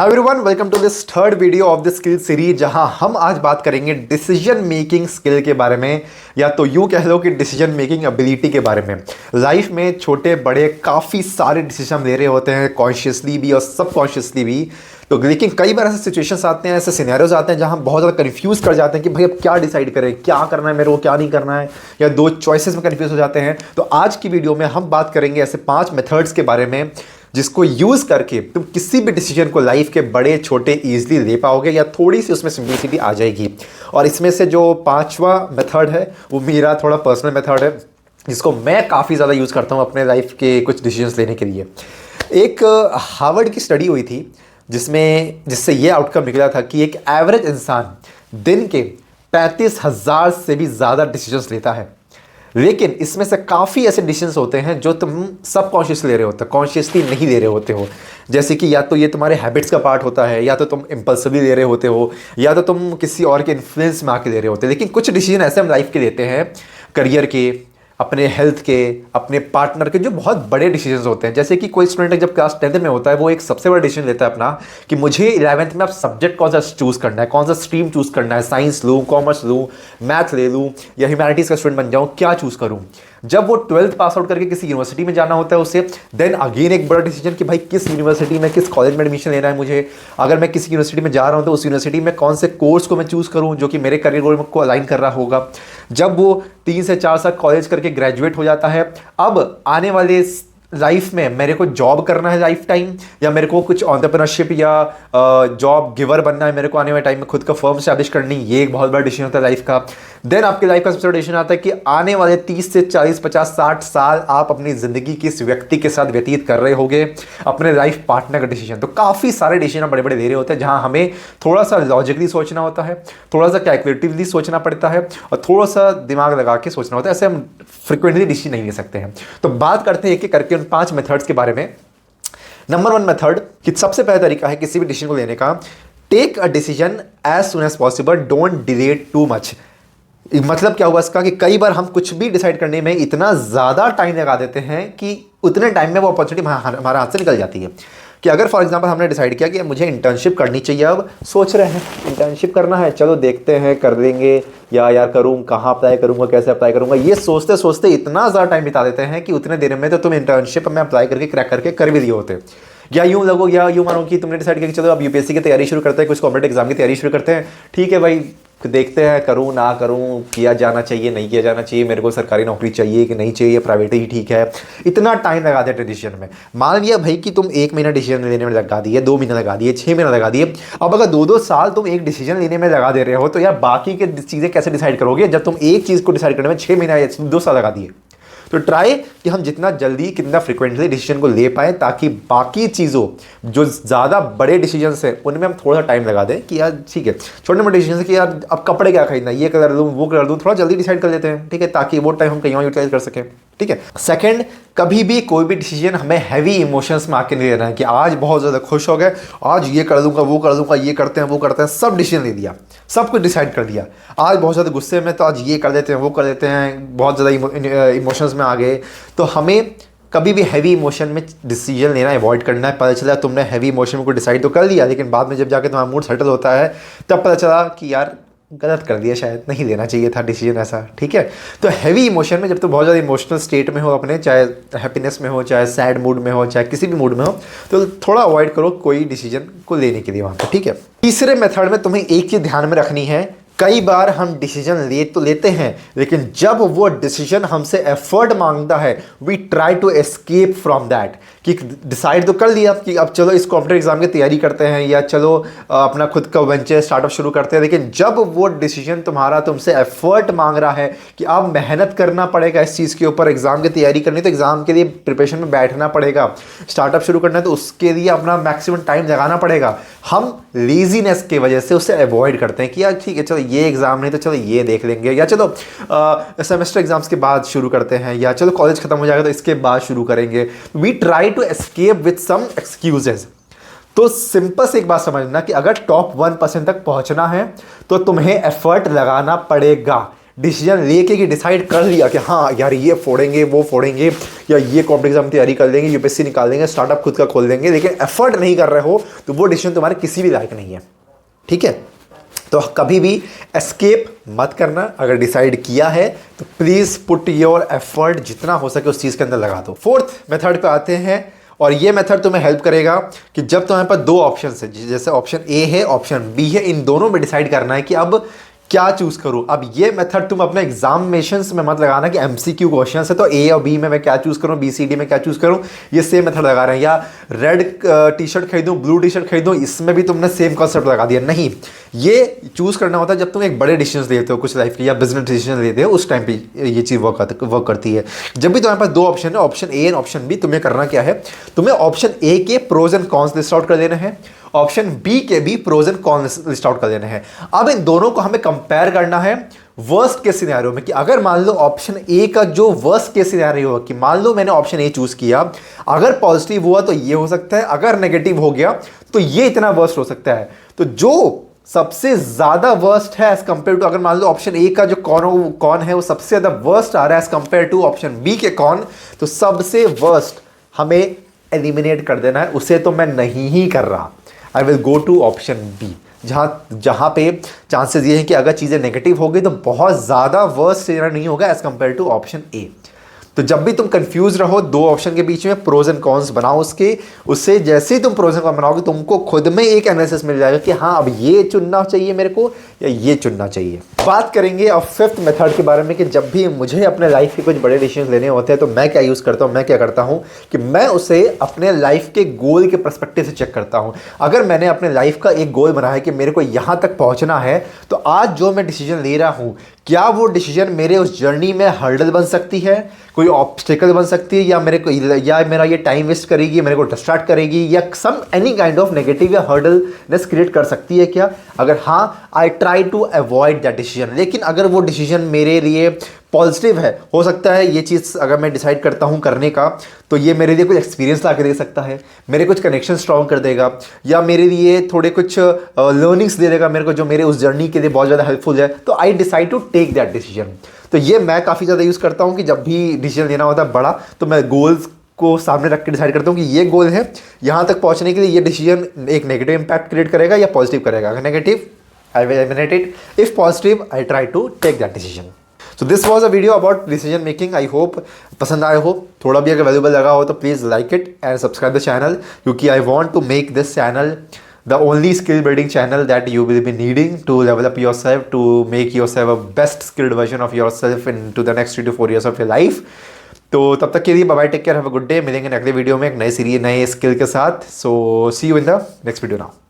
Hi everyone, welcome to this third video of the skill series, जहां हम आज बात करेंगे डिसीजन मेकिंग स्किल के बारे में, या तो यूं कह लो कि डिसीजन मेकिंग एबिलिटी के बारे में। लाइफ में छोटे बड़े काफ़ी सारे डिसीजन ले रहे होते हैं, कॉन्शियसली भी और सबकॉन्शियसली भी। तो लेकिन कई बार ऐसे सिचुएशंस आते हैं, ऐसे सिनेरियोज आते हैं जहां हम बहुत ज़्यादा कंफ्यूज कर जाते हैं कि भाई अब क्या डिसाइड करें, क्या करना है मेरे को, क्या नहीं करना है, या दो चॉइसेस में कंफ्यूज हो जाते हैं। तो आज की वीडियो में हम बात करेंगे ऐसे 5 मेथड्स के बारे में जिसको यूज़ करके तुम किसी भी डिसीजन को लाइफ के बड़े छोटे ईजिली ले पाओगे, या थोड़ी सी उसमें सिंप्लिसिटी आ जाएगी। और इसमें से जो 5वां मेथड है वो मेरा थोड़ा पर्सनल मेथड है, जिसको मैं काफ़ी ज़्यादा यूज़ करता हूँ अपने लाइफ के कुछ डिसीजंस लेने के लिए। एक हार्वर्ड की स्टडी हुई थी जिससे ये आउटकम निकला था कि एक एवरेज इंसान दिन के 35,000 से भी ज़्यादा डिसीजंस लेता है, लेकिन इसमें से काफ़ी ऐसे डिसीजंस होते हैं जो तुम सबकॉन्शियसली ले रहे होते हो, कॉन्शियसली नहीं ले रहे होते हो। जैसे कि या तो ये तुम्हारे हैबिट्स का पार्ट होता है, या तो तुम इम्पल्सिवली ले रहे होते हो, या तो तुम किसी और के इन्फ्लुएंस में आके ले रहे होते हो। लेकिन कुछ डिसीजन ऐसे हम लाइफ के लेते हैं, करियर के, अपने हेल्थ के, अपने पार्टनर के, जो बहुत बड़े डिसीजंस होते हैं। जैसे कि कोई स्टूडेंट जब क्लास 10th में होता है, वो एक सबसे बड़ा डिसीजन लेता है अपना कि मुझे 11th में अब सब्जेक्ट कौन सा चूज़ करना है, कौन सा स्ट्रीम चूज़ करना है, साइंस लूँ, कॉमर्स लूँ, मैथ ले लूँ, या ह्यूमैनिटीज़ का स्टूडेंट बन जाऊँ, क्या चूज़ करूँ। जब वो 12th पास आउट करके किसी यूनिवर्सिटी में जाना होता है उसे, देन अगेन एक बड़ा डिसीजन कि भाई किस यूनिवर्सिटी में, किस कॉलेज में एडमिशन लेना है मुझे। अगर मैं किसी यूनिवर्सिटी में जा रहा हूँ तो उस यूनिवर्सिटी में कौन से कोर्स को मैं चूज़ करूँ जो कि मेरे करियर गोल को अलाइन कर रहा होगा। जब वो 3 से 4 साल कॉलेज करके ग्रेजुएट हो जाता है, अब आने वाले लाइफ में मेरे को जॉब करना है लाइफ टाइम, या मेरे को कुछ एंटरप्रेन्योरशिप या जॉब गिवर बनना है, मेरे को आने वाले टाइम में खुद का फर्म स्टैब्लिश करनी, ये एक बहुत बड़ा डिसीजन होता है लाइफ का। देन आपकी लाइफ का सबसे बड़ा डिसीजन आता है कि आने वाले 30 से 40, 50, 60 साल आप अपनी ज़िंदगी किस व्यक्ति के साथ व्यतीत कर रहे होगे, अपने लाइफ पार्टनर का डिसीजन। तो काफ़ी सारे डिसीजन बड़े बड़े ले रहे होते हैं, जहाँ हमें थोड़ा सा लॉजिकली सोचना होता है, थोड़ा सा कैलकुलेटिवली सोचना पड़ता है, और थोड़ा सा दिमाग लगा के सोचना होता है। ऐसे हम फ्रिक्वेंटली डिसीजन नहीं ले सकते हैं। तो बात करते हैं एक करके उन 5 मेथड्स के बारे में। नंबर 1 मेथड कि सबसे पहला तरीका है किसी भी डिसीजन को लेने का, take a decision as soon as possible, don't delay too much. मतलब क्या हुआ इसका कि कई बार हम कुछ भी डिसाइड करने में इतना ज़्यादा टाइम लगा देते हैं कि उतने टाइम में वो अपॉर्चुनिटी हमारे हाथ से निकल जाती है। कि अगर फॉर एग्जांपल हमने डिसाइड किया कि मुझे इंटर्नशिप करनी चाहिए, अब सोच रहे हैं इंटर्नशिप करना है, चलो देखते हैं कर देंगे, या यार करूँ, कहाँ अप्लाई करूँगा, कैसे अप्लाई करूँगा, ये सोचते सोचते इतना ज़्यादा टाइम बिता देते हैं कि उतने देर में तो तुम इंटर्नशिप में अप्लाई करके क्रैक करके कर भी दिए होते। या यूँ लगो, या यूँ मानो कि तुमने डिसाइड किया कि चलो अब यूपीएससी की तैयारी शुरू करते हैं, कुछ कॉम्पिटेटिव एग्जाम की तैयारी शुरू करते हैं। ठीक है भाई, देखते हैं करूँ ना करूँ, किया जाना चाहिए नहीं किया जाना चाहिए, मेरे को सरकारी नौकरी चाहिए कि नहीं चाहिए, प्राइवेट ही ठीक है। इतना टाइम लगा देते डिसीजन में। मान लिया भाई कि तुम 1 महीना डिसीजन लेने में लगा दिए, 2 महीने लगा दिए, 6 महीना लगा दिए। अब अगर 2-2 साल तुम एक डिसीजन लेने में लगा दे रहे हो, तो यार बाकी के चीज़ें कैसे डिसाइड करोगे जब तुम एक चीज़ को डिसाइड करने में 6 महीना या 2 साल लगा दिए। तो ट्राई कि हम जितना जल्दी कितना फ्रिक्वेंटली डिसीजन को ले पाए, ताकि बाकी चीज़ों जो ज़्यादा बड़े डिसीजंस हैं उनमें हम थोड़ा सा टाइम लगा दें कि यार ठीक है, छोटे मोटे डिसीजन कि यार अब कपड़े क्या खरीदना है, ये कर दूँ वो कर दूँ, थोड़ा जल्दी डिसाइड कर लेते हैं, ठीक है, ताकि वो टाइम हम कहीं और यूटिलाइज कर सकें। ठीक है। सेकंड, कभी भी कोई भी डिसीजन हमें हैवी इमोशंस में आके नहीं लेना है कि आज बहुत ज़्यादा खुश हो गए, आज ये कर दूंगा वो कर दूंगा, ये करते हैं वो करते हैं, सब डिसीजन ले लिया, सब कुछ डिसाइड कर दिया। आज बहुत ज़्यादा गुस्से में, तो आज ये कर देते हैं वो कर देते हैं, बहुत ज़्यादा इमोशंस में आ गए। तो हमें कभी भी हैवी इमोशन में डिसीजन लेना अवॉइड करना है। पता चला तुमने हैवी इमोशन में कोई डिसाइड तो कर लिया, लेकिन बाद में जब जाके तुम्हारा मूड सेटल होता है तब पता चला कि यार गलत कर दिया, शायद नहीं लेना चाहिए था डिसीजन ऐसा। ठीक है। तो हैवी इमोशन में जब तुम बहुत ज़्यादा इमोशनल स्टेट में हो अपने, चाहे हैप्पीनेस में हो, चाहे सैड मूड में हो, चाहे किसी भी मूड में हो, तो थोड़ा अवॉइड करो कोई डिसीजन को लेने के लिए वहाँ पर। ठीक है। तीसरे मेथड में तुम्हें एक चीज़ ध्यान में रखनी है, कई बार हम डिसीजन लेते हैं, लेकिन जब वो डिसीजन हमसे एफर्ट मांगता है, we try to escape from that. कि डिसाइड तो कर लिया कि अब चलो इस कॉम्पिटेटिव एग्जाम की तैयारी करते हैं, या चलो अपना खुद का वेंचर स्टार्टअप शुरू करते हैं, लेकिन जब वो डिसीजन तुमसे एफर्ट मांग रहा है कि अब मेहनत करना पड़ेगा इस चीज़ के ऊपर, एग्जाम की तैयारी करनी, तो एग्जाम के लिए प्रिपरेशन में बैठना पड़ेगा, स्टार्टअप शुरू करना है तो उसके लिए अपना मैक्सिमम टाइम लगाना पड़ेगा, हम लेजीनेस की वजह से उसे अवॉइड करते हैं कि यार ठीक है चलो ये एग्जाम नहीं तो चलो ये देख लेंगे, या चलो सेमेस्टर एग्जाम्स के बाद शुरू करते हैं, या चलो कॉलेज खत्म हो जाएगा तो इसके बाद शुरू करेंगे। We try to escape with some excuses. तो सिंपल से एक बात समझना कि अगर टॉप 1% तक पहुंचना है तो तुम्हें एफर्ट लगाना पड़ेगा। डिसीजन लेके कि डिसाइड कर लिया कि हाँ यार ये फोड़ेंगे वो फोड़ेंगे, या ये कॉम्पिटिटिव एग्जाम तैयारी कर लेंगे, यूपीएससी निकाल देंगे, स्टार्टअप खुद का खोल देंगे, लेकिन एफर्ट नहीं कर रहे हो तो वो डिसीजन तुम्हारे किसी भी लायक नहीं है। ठीक है, तो कभी भी एस्केप मत करना। अगर डिसाइड किया है तो प्लीज पुट योर एफर्ट जितना हो सके उस चीज के अंदर लगा दो। फोर्थ मेथड पे आते हैं, और ये मेथड तुम्हें हेल्प करेगा कि जब तुम्हारे पास दो ऑप्शन है, जैसे ऑप्शन ए है ऑप्शन बी है, इन दोनों में डिसाइड करना है कि अब क्या चूज करूं। अब ये मेथड तुम अपने एग्जामिनेशंस में मत लगाना कि एमसीक्यू क्वेश्चन है तो ए और बी में मैं क्या चूज करूं, बी सी डी में क्या चूज करूं, ये सेम मेथड लगा रहे हैं। या रेड टी शर्ट खरीदूं ब्लू टी शर्ट खरीदूं, इसमें भी तुमने सेम कॉन्सेप्ट लगा दिया। नहीं, ये चूज करना होता है जब तुम एक बड़े डिसीजन लेते हो कुछ लाइफ के या बिजनेस डिसीजन लेते हो, उस टाइम पे ये चीज वर्क करती है। जब भी तुम्हारे पास दो ऑप्शन है, option A and option B, तुम्हें करना क्या है, तुम्हें ऑप्शन ए के pros and cons list out कर देना है, ऑप्शन बी के भी pros and cons list out कर देना है। अब इन दोनों को हमें कंपेयर करना है वर्स्ट के सिनेरियो में, कि अगर मान लो ऑप्शन ए का जो वर्स्ट के सिनेरियो है, कि मान लो मैंने ऑप्शन ए चूज किया, अगर पॉजिटिव हुआ तो ये हो सकता है, अगर नेगेटिव हो गया तो ये इतना वर्स्ट हो सकता है। तो जो सबसे ज्यादा वर्स्ट है एज कंपेयर टू, अगर मान लो ऑप्शन ए का जो कौन है वो सबसे ज्यादा वर्स्ट आ रहा है as compare to option B के कौन, तो सबसे वर्स्ट हमें एलिमिनेट कर देना है, उसे तो मैं नहीं ही कर रहा। I will go to option B, जहां पे चांसेस ये हैं कि अगर चीज़ें नेगेटिव हो गई तो बहुत ज़्यादा वर्स्ट सिनेरियो नहीं होगा as compare to option A. तो जब भी तुम कंफ्यूज रहो दो ऑप्शन के बीच में, प्रोज एंड कॉन्स बनाओ उससे जैसे ही तुम प्रोज एंड कॉन्स बनाओगे तुमको खुद में एक एनालिसिस मिल जाएगा कि हाँ अब ये चुनना चाहिए मेरे को या ये चुनना चाहिए। बात करेंगे अब फिफ्थ मेथड के बारे में, कि जब भी मुझे अपने लाइफ के कुछ बड़े डिसीजन लेने होते हैं तो मैं क्या यूज़ करता हूँ, मैं क्या करता हूँ कि मैं उसे अपने लाइफ के गोल के पर्सपेक्टिव से चेक करता हूँ। अगर मैंने अपने लाइफ का एक गोल बनाया है कि मेरे को यहाँ तक पहुँचना है, तो आज जो मैं डिसीजन ले रहा हूँ क्या वो डिसीजन मेरे उस जर्नी में हर्डल बन सकती है, कोई ऑब्स्टिकल बन सकती है, या मेरा ये टाइम वेस्ट करेगी, मेरे को डिस्ट्रैक्ट करेगी, या some any kind of negative या हर्डलनेस क्रिएट कर सकती है क्या। अगर हाँ, I try to avoid that decision. लेकिन अगर वो डिसीजन मेरे लिए पॉजिटिव है, हो सकता है ये चीज़ अगर मैं डिसाइड करता हूँ करने का तो ये मेरे लिए कुछ एक्सपीरियंस ला के दे सकता है, मेरे कुछ कनेक्शन स्ट्रॉन्ग कर देगा, या मेरे लिए थोड़े कुछ लर्निंग्स दे देगा मेरे को जो मेरे उस जर्नी के लिए बहुत ज़्यादा हेल्पफुल है, तो I decide to take that decision. तो ये मैं काफ़ी ज़्यादा यूज़ करता हूँ कि जब भी डिसीजन लेना होता है बड़ा, तो मैं गोल्स को सामने रख के डिसाइड करता हूँ कि ये गोल है, यहाँ तक पहुँचने के लिए ये डिसीजन एक नेगेटिव इंपैक्ट क्रिएट करेगा या पॉजिटिव करेगा। अगर negative, I will eliminate it. If positive, I try to take that decision. So this was a video about decision making. I hope पसंद आया हो, थोड़ा भी अगर वैल्यूबल लगा हो तो please like it and subscribe the channel, क्योंकि I want to make this channel the only skill building channel that you will be needing to level up yourself, to make yourself a best skilled version of yourself into the next 3 to 4 years of your life. तो तब तक के लिए bye bye, take care, have a good day. मिलेंगे अगले video में एक नए सीरीज नए स्किल के साथ। So see you in the next video now.